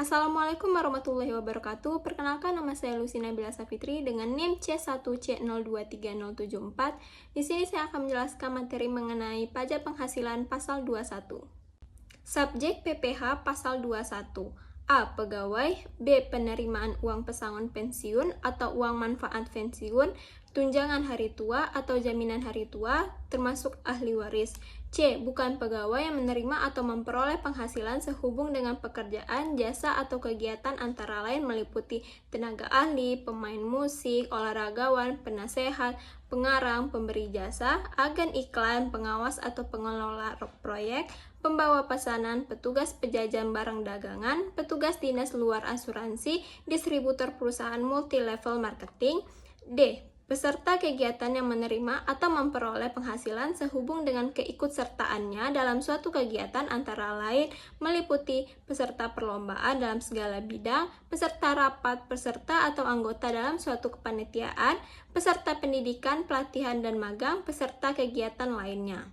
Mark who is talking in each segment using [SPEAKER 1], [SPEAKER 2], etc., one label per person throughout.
[SPEAKER 1] Assalamualaikum warahmatullahi wabarakatuh. Perkenalkan, nama saya Lucy Nabila Safitri dengan NIM C1C023074. Di sini saya akan menjelaskan materi mengenai pajak penghasilan pasal 21. Subjek PPh pasal 21. A. Pegawai. B. Penerimaan uang pesangon pensiun atau uang manfaat pensiun, tunjangan hari tua atau jaminan hari tua, termasuk ahli waris. C. Bukan pegawai yang menerima atau memperoleh penghasilan sehubung dengan pekerjaan, jasa, atau kegiatan antara lain meliputi tenaga ahli, pemain musik, olahragawan, penasehat, pengarang, pemberi jasa, agen iklan, pengawas atau pengelola proyek, pembawa pesanan, petugas penjajan barang dagangan, petugas dinas luar asuransi, distributor perusahaan multi-level marketing. D. Peserta kegiatan yang menerima atau memperoleh penghasilan sehubung dengan keikutsertaannya dalam suatu kegiatan antara lain meliputi peserta perlombaan dalam segala bidang, peserta rapat, peserta atau anggota dalam suatu kepanitiaan, peserta pendidikan, pelatihan dan magang, peserta kegiatan lainnya.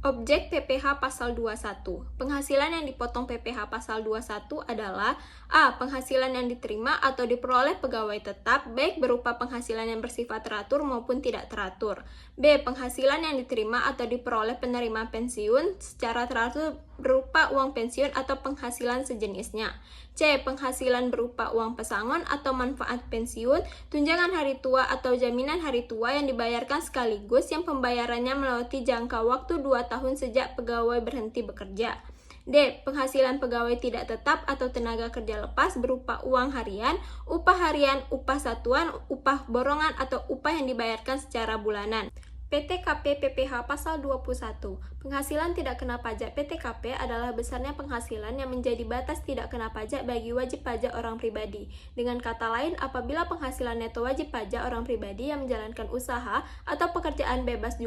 [SPEAKER 1] Objek PPh pasal 21. Penghasilan yang dipotong PPh pasal 21 adalah A. Penghasilan yang diterima atau diperoleh pegawai tetap, baik berupa penghasilan yang bersifat teratur maupun tidak teratur. B. Penghasilan yang diterima atau diperoleh penerima pensiun secara teratur berupa uang pensiun atau penghasilan sejenisnya. C. Penghasilan berupa uang pesangon atau manfaat pensiun, tunjangan hari tua atau jaminan hari tua yang dibayarkan sekaligus yang pembayarannya melewati jangka waktu 2 tahun sejak pegawai berhenti bekerja. D. Penghasilan pegawai tidak tetap atau tenaga kerja lepas berupa uang harian, upah satuan, upah borongan atau upah yang dibayarkan secara bulanan. PTKP PPh pasal 21. Penghasilan tidak kena pajak PTKP adalah besarnya penghasilan yang menjadi batas tidak kena pajak bagi wajib pajak orang pribadi. Dengan kata lain, apabila penghasilan neto wajib pajak orang pribadi yang menjalankan usaha atau pekerjaan bebas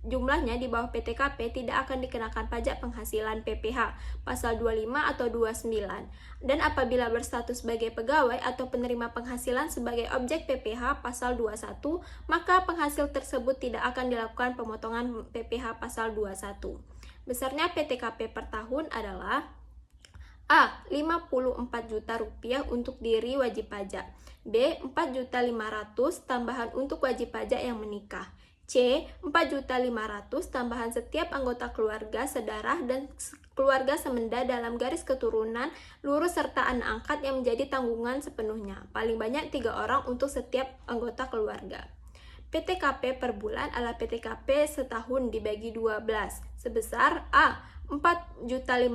[SPEAKER 1] jumlahnya di bawah PTKP tidak akan dikenakan pajak penghasilan PPh pasal 25 atau 29. Dan apabila berstatus sebagai pegawai atau penerima penghasilan sebagai objek PPh pasal 21, maka penghasil tersebut tidak akan dilakukan pemotongan PPh pasal 21. Besarnya PTKP per tahun adalah A. 54 juta rupiah untuk diri wajib pajak. B. 4.500.000 tambahan untuk wajib pajak yang menikah. C. 4.500.000 tambahan setiap anggota keluarga sedarah dan keluarga semenda dalam garis keturunan lurus serta anak angkat yang menjadi tanggungan sepenuhnya. Paling banyak 3 orang untuk setiap anggota keluarga. PTKP per bulan adalah PTKP setahun dibagi 12 sebesar A. 4.500.000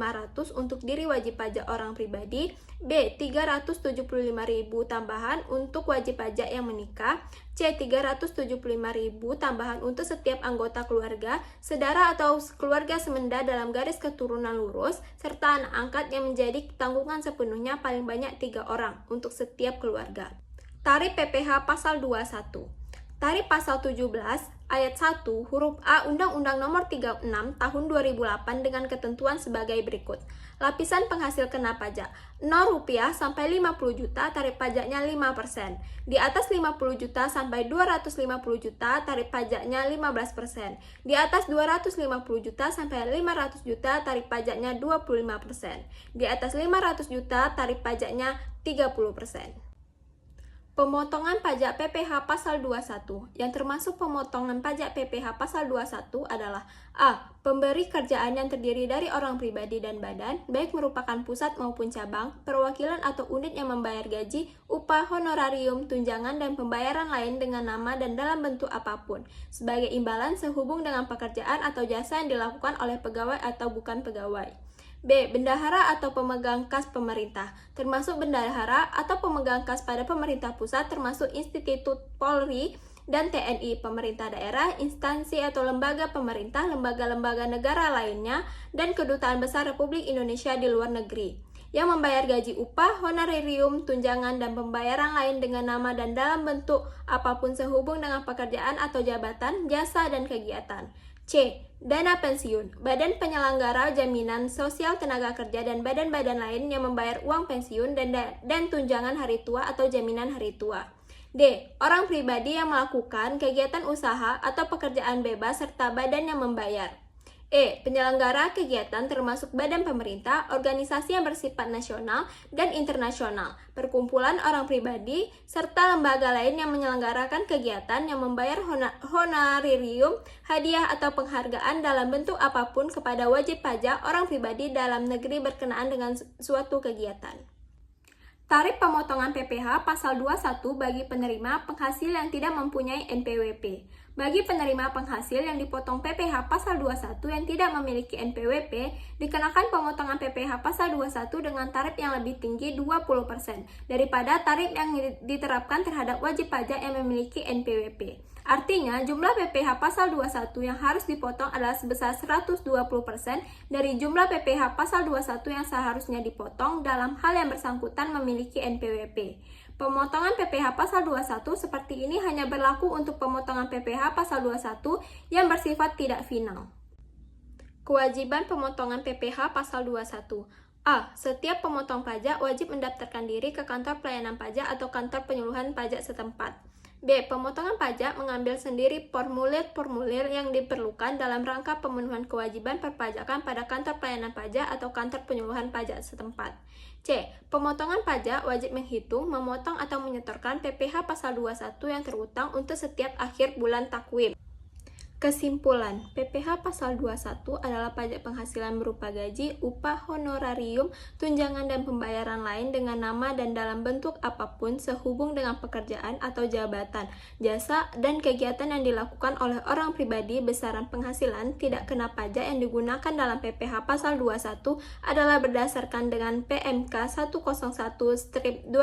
[SPEAKER 1] untuk diri wajib pajak orang pribadi, B. 375.000 tambahan untuk wajib pajak yang menikah, C. 375.000 tambahan untuk setiap anggota keluarga, sedara atau keluarga semenda dalam garis keturunan lurus, serta anak angkat yang menjadi tanggungan sepenuhnya paling banyak 3 orang untuk setiap keluarga. Tarif PPh pasal 21. Tarif pasal 17 ayat 1 huruf A Undang-Undang Nomor 36 Tahun 2008 dengan ketentuan sebagai berikut. Lapisan penghasil kena pajak Rp0 sampai 50 juta tarif pajaknya 5%. Di atas 50 juta sampai 250 juta tarif pajaknya 15%. Di atas 250 juta sampai 500 juta tarif pajaknya 25%. Di atas 500 juta tarif pajaknya 30%. Pemotongan pajak PPh pasal 21. Yang termasuk pemotongan pajak PPh pasal 21 adalah A. Pemberi kerjaan yang terdiri dari orang pribadi dan badan, baik merupakan pusat maupun cabang, perwakilan atau unit yang membayar gaji, upah, honorarium, tunjangan, dan pembayaran lain dengan nama dan dalam bentuk apapun, sebagai imbalan sehubung dengan pekerjaan atau jasa yang dilakukan oleh pegawai atau bukan pegawai. B. Bendahara atau pemegang kas pemerintah, termasuk bendahara atau pemegang kas pada pemerintah pusat termasuk Institut Polri dan TNI, pemerintah daerah, instansi atau lembaga pemerintah, lembaga-lembaga negara lainnya, dan Kedutaan Besar Republik Indonesia di luar negeri, yang membayar gaji upah, honorarium, tunjangan, dan pembayaran lain dengan nama dan dalam bentuk apapun sehubung dengan pekerjaan atau jabatan, jasa, dan kegiatan. C. Dana pensiun, badan penyelenggara jaminan sosial tenaga kerja dan badan-badan lain yang membayar uang pensiun dan tunjangan hari tua atau jaminan hari tua. D. Orang pribadi yang melakukan kegiatan usaha atau pekerjaan bebas serta badan yang membayar. Penyelenggara kegiatan termasuk badan pemerintah, organisasi yang bersifat nasional dan internasional, perkumpulan orang pribadi, serta lembaga lain yang menyelenggarakan kegiatan yang membayar honorarium, hadiah atau penghargaan dalam bentuk apapun kepada wajib pajak orang pribadi dalam negeri berkenaan dengan suatu kegiatan. Tarif pemotongan PPh pasal 21 bagi penerima penghasil yang tidak mempunyai NPWP. Bagi penerima penghasil yang dipotong PPh pasal 21 yang tidak memiliki NPWP, dikenakan pemotongan PPh pasal 21 dengan tarif yang lebih tinggi 20% daripada tarif yang diterapkan terhadap wajib pajak yang memiliki NPWP. Artinya, jumlah PPh pasal 21 yang harus dipotong adalah sebesar 120% dari jumlah PPh pasal 21 yang seharusnya dipotong dalam hal yang bersangkutan memiliki NPWP. Pemotongan PPh pasal 21 seperti ini hanya berlaku untuk pemotongan PPh pasal 21 yang bersifat tidak final. Kewajiban pemotongan PPh pasal 21. Setiap pemotong pajak wajib mendaftarkan diri ke kantor pelayanan pajak atau kantor penyuluhan pajak setempat. Pemotongan pajak mengambil sendiri formulir-formulir yang diperlukan dalam rangka pemenuhan kewajiban perpajakan pada kantor pelayanan pajak atau kantor penyuluhan pajak setempat. Pemotongan pajak wajib menghitung, memotong atau menyetorkan PPh pasal 21 yang terutang untuk setiap akhir bulan takwim. Kesimpulan, PPh pasal 21 adalah pajak penghasilan berupa gaji, upah, honorarium, tunjangan dan pembayaran lain dengan nama dan dalam bentuk apapun sehubung dengan pekerjaan atau jabatan, jasa, dan kegiatan yang dilakukan oleh orang pribadi besaran penghasilan tidak kena pajak yang digunakan dalam PPh pasal 21 adalah berdasarkan dengan PMK 101/2016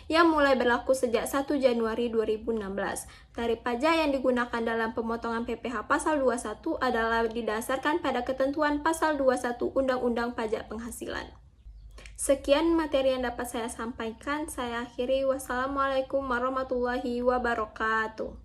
[SPEAKER 1] yang mulai berlaku sejak 1 Januari 2016. Tarif pajak yang digunakan dalam pemotongan PPh pasal 21 adalah didasarkan pada ketentuan pasal 21 Undang-Undang Pajak Penghasilan. Sekian materi yang dapat saya sampaikan. Saya akhiri. Wassalamualaikum warahmatullahi wabarakatuh.